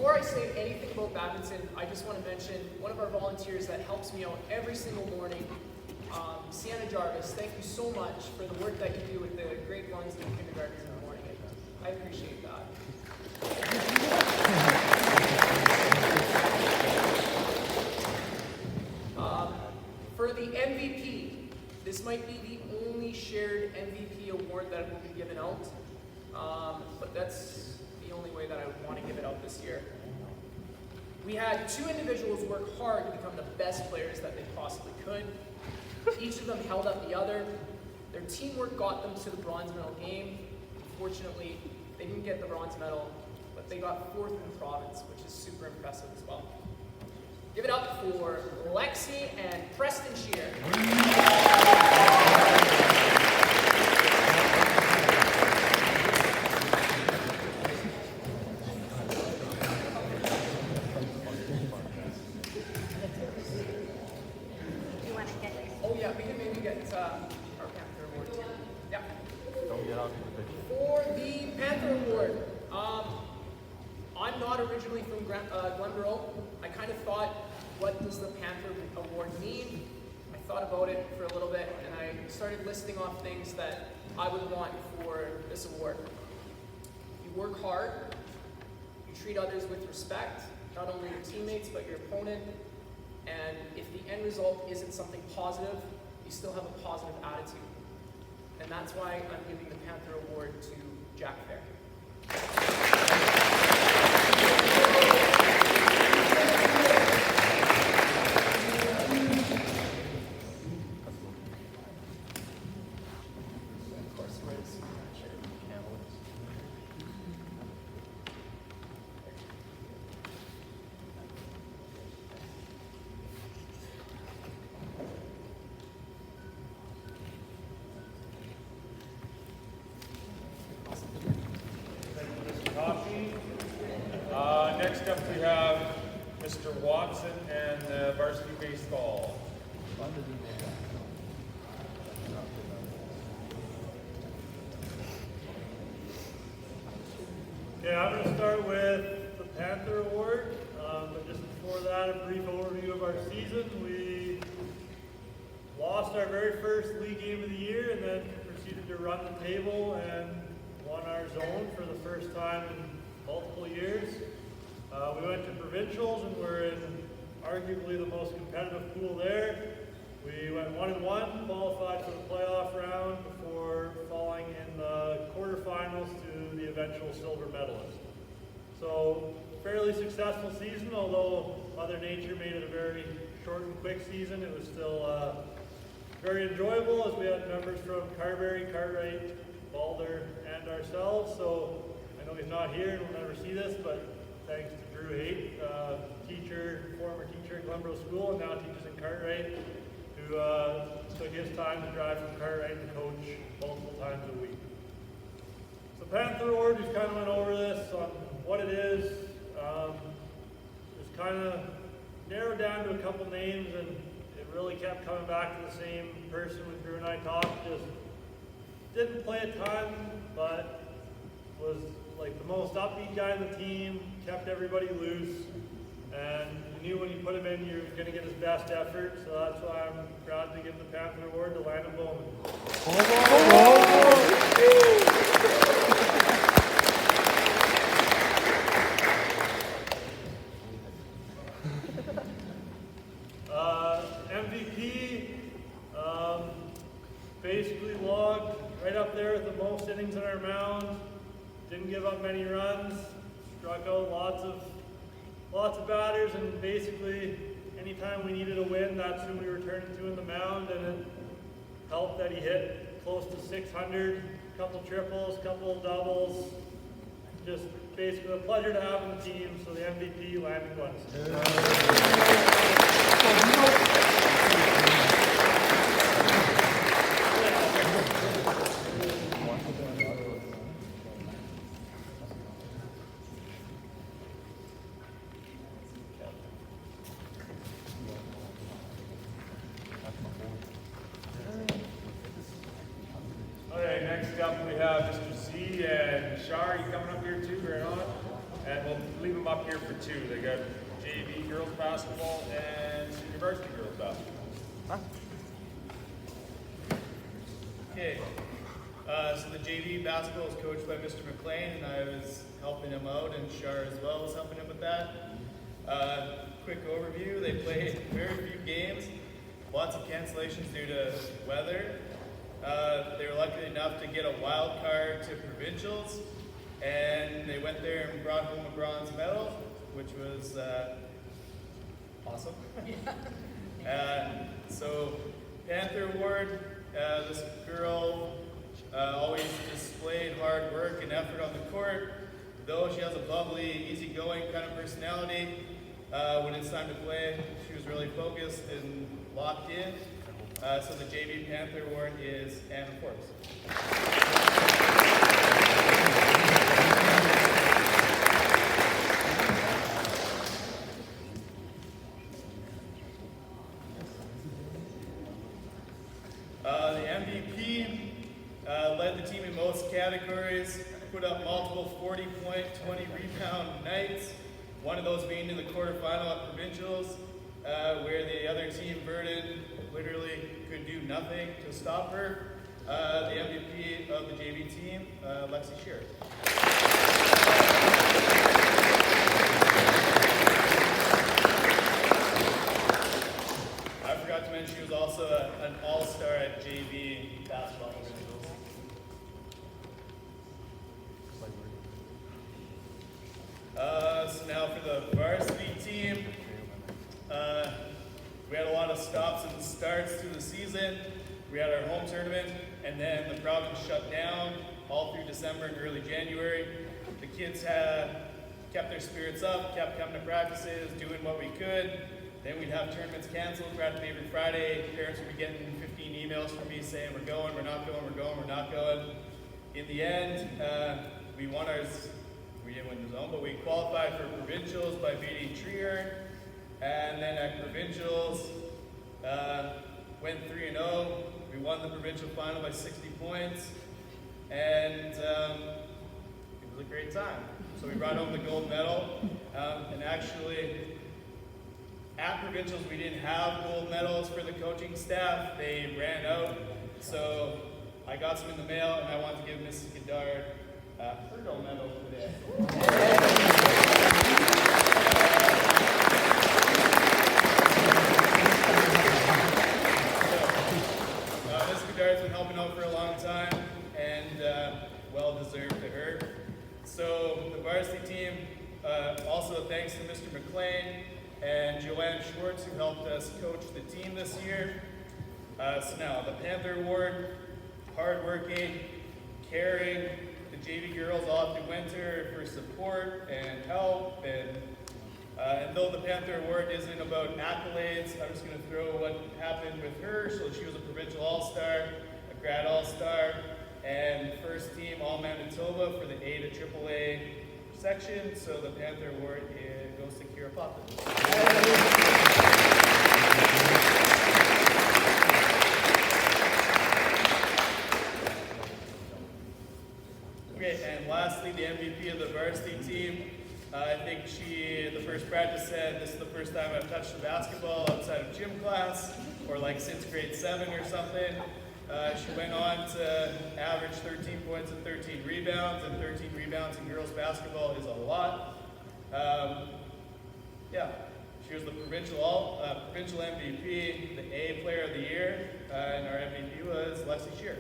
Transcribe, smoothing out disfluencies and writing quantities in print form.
before I say anything about badminton, I just want to mention one of our volunteers that helps me out every single morning, Sienna Jarvis. Thank you so much for the work that you do with the grade ones and the kindergartens in the morning. I appreciate that. For the MVP, this might be the only shared MVP award that will be given out, but that's the only way that I would want to give it out this year. We had two individuals work hard to become the best players that they possibly could. Each of them held up the other. Their teamwork got them to the bronze medal game. Unfortunately, they didn't get the bronze medal, but they got fourth in the province, which is super impressive as well. Give it up for Lexi and Preston Shear. Oh yeah, we can maybe get our Panther Award too. Yeah. For the Panther Award, I'm not originally from Glenborough. I kind of thought, what does the Panther Award mean? I thought about it for a little bit, and I started listing off things that I would want for this award. You work hard, you treat others with respect, not only your teammates, but your opponent, and if the end result isn't something positive, you still have a positive attitude. And that's why I'm giving the Panther Award to Jack Fair. Next up we have Mr. Watson and Varsity Baseball. Okay, I'm going to start with the Panther Award, but just before that, a brief overview of our season. We lost our very first league game of the year and then proceeded to run the table and won our zone for the first time in multiple years. We went to provincials and were in arguably the most competitive pool there. We went 1-1, qualified for the playoff round before falling in the quarterfinals to the eventual silver medalist. So, fairly successful season, although Mother Nature made it a very short and quick season. It was still very enjoyable as we had members from Carberry, Cartwright, Balder, and ourselves. So, I know he's not here and we'll never see this, but thanks to Drew Haight, former teacher at Glenborough School and now teaches in Cartwright, who took his time to drive from Cartwright to coach multiple times a week. So Panther Award, just kind of went over this on what it is. Just kind of narrowed down to a couple names, and it really kept coming back to the same person when Drew and I talked. Just didn't play a ton, but was like the most upbeat guy in the team, kept everybody loose, and you knew when you put him in, you were going to get his best effort, so that's why I'm proud to give the Panther Award to Landon Bowman. MVP, basically logged right up there with the most innings in our mound. Didn't give up many runs, struck out lots of batters, and basically anytime we needed a win, that's who we were turning to in the mound, and it helped that he hit close to 600, a couple triples, couple doubles. Just basically a pleasure to have on the team, so the MVP, Landon Bowman. Okay, next up we have Mr. C and Shar. You coming up here too, right on? And we'll leave them up here for two. They got JV girls basketball and senior varsity girls basketball. Okay, so the JV basketball is coached by Mr. McLean, and I was helping him out, and Shar as well was helping him with that. Quick overview, they played very few games, lots of cancellations due to weather. They were lucky enough to get a wild card to provincials, and they went there and brought home a bronze medal, which was awesome. So Panther Award, this girl always displayed hard work and effort on the court. Though she has a bubbly, easygoing kind of personality, when it's time to play, she was really focused and locked in. So the JV Panther Award is Anna Forbes. The MVP led the team in most categories, put up multiple 40-point, 20-rebound nights, one of those being in the quarterfinal at provincials, where the other team, Vernon, literally could do nothing to stop her. The MVP of the JV team, Lexi Shearer. I forgot to mention she was also an all-star at JV basketball. So now for the varsity team, we had a lot of stops and starts through the season. We had our home tournament, and then the province shut down all through December and early January. The kids kept their spirits up, kept coming to practices, doing what we could. Then we'd have tournaments canceled, practically every Friday. Parents would be getting 15 emails from me saying, we're going, we're not going, we're going, we're not going. In the end, we won ours. We didn't win the zone, but we qualified for provincials by beating Trier. And then at provincials, went 3-0. We won the provincial final by 60 points. And it was a great time. So we brought home the gold medal. And actually, at provincials, we didn't have gold medals for the coaching staff. They ran out. So I got some in the mail, and I wanted to give Mrs. Goddard her gold medal today. Mrs. Goddard's been helping out for a long time, and well deserved to her. So the varsity team, also thanks to Mr. McLean and Joanne Schwartz, who helped us coach the team this year. So now, the Panther Award, hardworking, caring, the JV girls all through winter for support and help. And though the Panther Award isn't about accolades, I'm just going to throw what happened with her. So she was a provincial all-star, a grad all-star, and first team All-Manitoba for the A to AAA section. So the Panther Award goes to Kira Poppins. Okay, and lastly, the MVP of the varsity team. I think the first practice said, this is the first time I've touched a basketball outside of gym class, or like since grade 7 or something. She went on to average 13 points and 13 rebounds, and 13 rebounds in girls basketball is a lot. Yeah, she was the provincial MVP, the A player of the year, and our MVP was Lexi Shearer.